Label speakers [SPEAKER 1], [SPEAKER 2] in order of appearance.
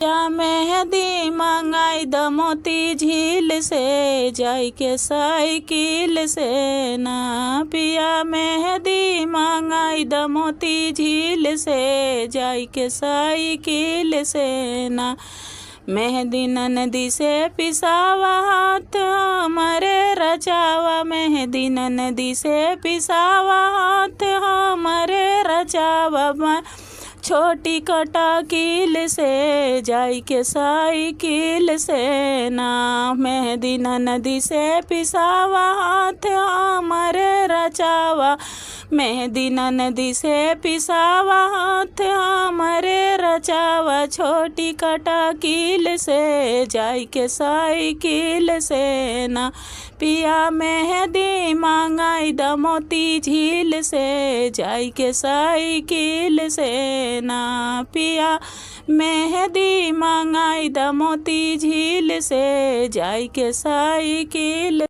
[SPEAKER 1] पिया मेहंदी मंगाई द मोती झील से, जाई के साइकिल से ना। पिया मेहंदी मंगाई द मोती झील से, जाई के साइकिल से ना। मेहंदी ननदी से पिसावा हाथ हमारे रचावा, मेहंदी ननदी से पिसावा हाथ हमारे रचावा। छोटी कटाकिल से, जाई के साइकिल से ना। मेहंदी ननदी से पिसावा हाथ हमारे रचावा, मेहंदी ननदी से पिसावा हाथ हमारे रचावा। छोटी कटाकिल से, जाई के साइकिल से ना। पिया मेहंदी मंगाई द मोती झील से, जाई के साइकिल से ना। पिया मेहंदी मंगाई द मोती झील से, जाई के साइकिल